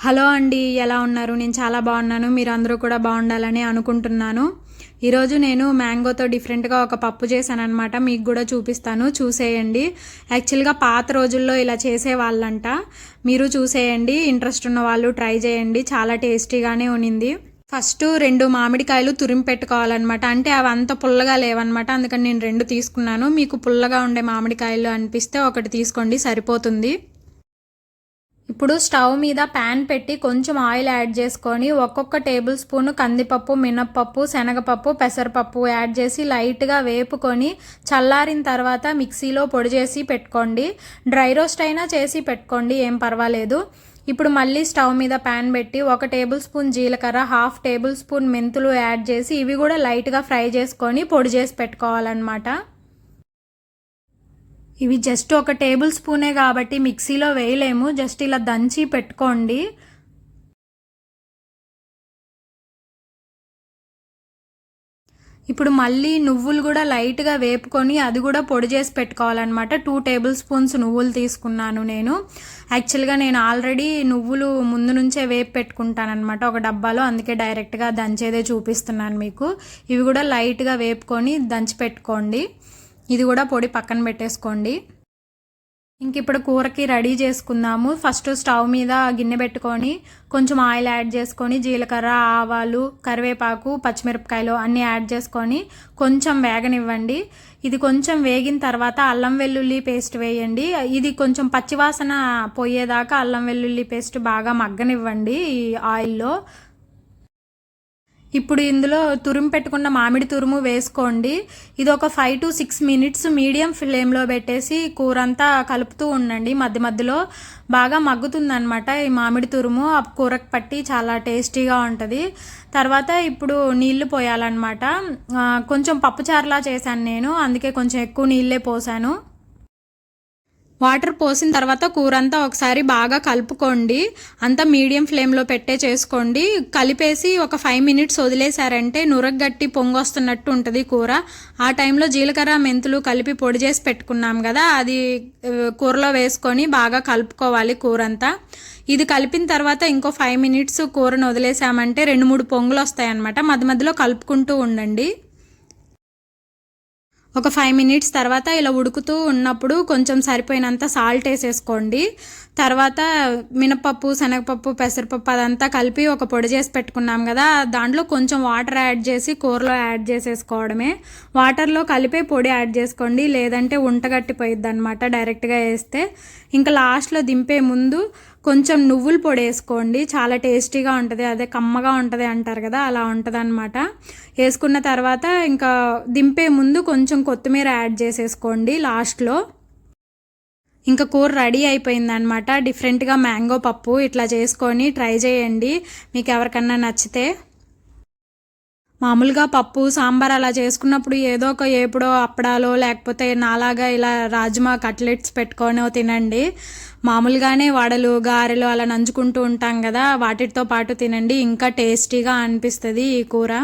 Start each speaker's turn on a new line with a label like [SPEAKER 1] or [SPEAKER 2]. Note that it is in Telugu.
[SPEAKER 1] హలో అండి, ఎలా ఉన్నారు? నేను చాలా బాగున్నాను. మీరు అందరూ కూడా బాగుండాలని అనుకుంటున్నాను. ఈరోజు నేను మ్యాంగోతో డిఫరెంట్గా ఒక పప్పు చేశానమాట. మీకు కూడా చూపిస్తాను, చూసేయండి. యాక్చువల్గా పాత రోజుల్లో ఇలా చేసేవాళ్ళంట. మీరు చూసేయండి, ఇంట్రెస్ట్ ఉన్న వాళ్ళు ట్రై చేయండి. చాలా టేస్టీగానే ఉన్నింది. ఫస్ట్ 2 మామిడికాయలు తురిమి పెట్టుకోవాలన్నమాట. అంటే అవి అంత పుల్లగా లేవన్నమాట, అందుకని నేను 2 తీసుకున్నాను. మీకు పుల్లగా ఉండే మామిడికాయలు అనిపిస్తే ఒకటి తీసుకోండి, సరిపోతుంది. ఇప్పుడు స్టవ్ మీద ప్యాన్ పెట్టి కొంచెం ఆయిల్ యాడ్ చేసుకొని ఒక్కొక్క టేబుల్ స్పూన్ కందిపప్పు, మినప్పప్పు, శనగపప్పు, పెసరపప్పు యాడ్ చేసి లైట్గా వేపుకొని చల్లారిన తర్వాత మిక్సీలో పొడి చేసి పెట్టుకోండి. డ్రై రోస్ట్ అయినా చేసి పెట్టుకోండి, ఏం పర్వాలేదు. ఇప్పుడు మళ్ళీ స్టవ్ మీద ప్యాన్ పెట్టి 1 టేబుల్ స్పూన్ జీలకర్ర, 1/2 టేబుల్ స్పూన్ మెంతులు యాడ్ చేసి ఇవి కూడా లైట్గా ఫ్రై చేసుకొని పొడి చేసి పెట్టుకోవాలన్నమాట. ఇవి జస్ట్ 1 టేబుల్ స్పూనే కాబట్టి మిక్సీలో వేయలేము, జస్ట్ ఇలా దంచి పెట్టుకోండి. ఇప్పుడు మళ్ళీ నువ్వులు కూడా లైట్గా వేపుకొని అది కూడా పొడి చేసి పెట్టుకోవాలన్నమాట. 2 టేబుల్ స్పూన్స్ నువ్వులు తీసుకున్నాను నేను. యాక్చువల్గా నేను ఆల్రెడీ నువ్వులు ముందు నుంచే వేపు పెట్టుకుంటానమాట ఒక డబ్బాలో, అందుకే డైరెక్ట్గా దంచేదే చూపిస్తున్నాను మీకు. ఇవి కూడా లైట్గా వేపుకొని దంచి పెట్టుకోండి. ఇది కూడా పొడి పక్కన పెట్టేసుకోండి. ఇంక ఇప్పుడు కూరకి రెడీ చేసుకుందాము. ఫస్ట్ స్టవ్ మీద గిన్నె పెట్టుకొని కొంచెం ఆయిల్ యాడ్ చేసుకొని జీలకర్ర, ఆవాలు, కరివేపాకు, పచ్చిమిరపకాయలు అన్నీ యాడ్ చేసుకొని కొంచెం వేగనివ్వండి. ఇది కొంచెం వేగిన తర్వాత అల్లం వెల్లుల్లి పేస్ట్ వేయండి. ఇది కొంచెం పచ్చివాసన పోయేదాకా అల్లం వెల్లుల్లి పేస్ట్ బాగా మగ్గనివ్వండి ఈ ఆయిల్లో. ఇప్పుడు ఇందులో తురుము పెట్టుకున్న మామిడి తురుము వేసుకోండి. ఇది ఒక 5 to 6 మినిట్స్ మీడియం ఫ్లేమ్లో పెట్టేసి కూర అంతా కలుపుతూ ఉండండి. మధ్య మధ్యలో బాగా మగ్గుతుందనమాట ఈ మామిడి తురుము. ఆ కూరకు పట్టి చాలా టేస్టీగా ఉంటుంది. తర్వాత ఇప్పుడు నీళ్లు పోయాలన్నమాట. కొంచెం పప్పుచారులా చేశాను నేను, అందుకే కొంచెం ఎక్కువ నీళ్ళే పోసాను. వాటర్ పోసిన తర్వాత కూర అంతా ఒకసారి బాగా కలుపుకోండి. అంతా మీడియం ఫ్లేమ్లో పెట్టే చేసుకోండి. కలిపేసి ఒక 5 మినిట్స్ వదిలేశారంటే నురగట్టి పొంగొస్తున్నట్టు ఉంటుంది కూర. ఆ టైంలో జీలకర్ర, మెంతులు కలిపి పొడి చేసి పెట్టుకున్నాం కదా, అది కూరలో వేసుకొని బాగా కలుపుకోవాలి కూర అంతా. ఇది కలిపిన తర్వాత ఇంకో 5 మినిట్స్ కూరను వదిలేసామంటే 2-3 పొంగులు వస్తాయన్నమాట. మధ్య మధ్యలో కలుపుకుంటూ ఉండండి. ఒక 5 మినిట్స్ తర్వాత ఇలా ఉడుకుతూ ఉన్నప్పుడు కొంచెం సరిపోయినంత సాల్ట్ వేసేసుకోండి. తర్వాత మినపప్పు, శనగపప్పు, పెసరపప్పు అదంతా కలిపి ఒక పొడి చేసి పెట్టుకున్నాం కదా, దాంట్లో కొంచెం వాటర్ యాడ్ చేసి కూరలో యాడ్ చేసేసుకోవడమే. వాటర్లో కలిపే పొడి యాడ్ చేసుకోండి, లేదంటే ఉంటగట్టిపోయిద్ది అనమాట డైరెక్ట్గా వేస్తే. ఇంకా లాస్ట్లో దింపే ముందు కొంచెం నువ్వుల పొడి వేసుకోండి, చాలా టేస్టీగా ఉంటుంది. అదే కమ్మగా ఉంటుంది అంటారు కదా, అలా ఉంటుంది అనమాట. వేసుకున్న తర్వాత ఇంకా దింపే ముందు కొంచెం కొత్తిమీర యాడ్ చేసేసుకోండి లాస్ట్లో. ఇంకా కూర రెడీ అయిపోయిందనమాట. డిఫరెంట్గా మ్యాంగో పప్పు ఇట్లా చేసుకొని ట్రై చేయండి, మీకు ఎవరికన్నా నచ్చితే. మామూలుగా పప్పు, సాంబార్ అలా చేసుకున్నప్పుడు ఏదో ఒక ఏపుడో అప్పడాలో లేకపోతే నాలాగా ఇలా రాజ్మా కట్లెట్స్ పెట్టుకొని తినండి. మామూలుగానే వడలు, గారెలు అలా నంచుకుంటూ ఉంటాం కదా, వాటితో పాటు తినండి, ఇంకా టేస్టీగా అనిపిస్తుంది ఈ కూర.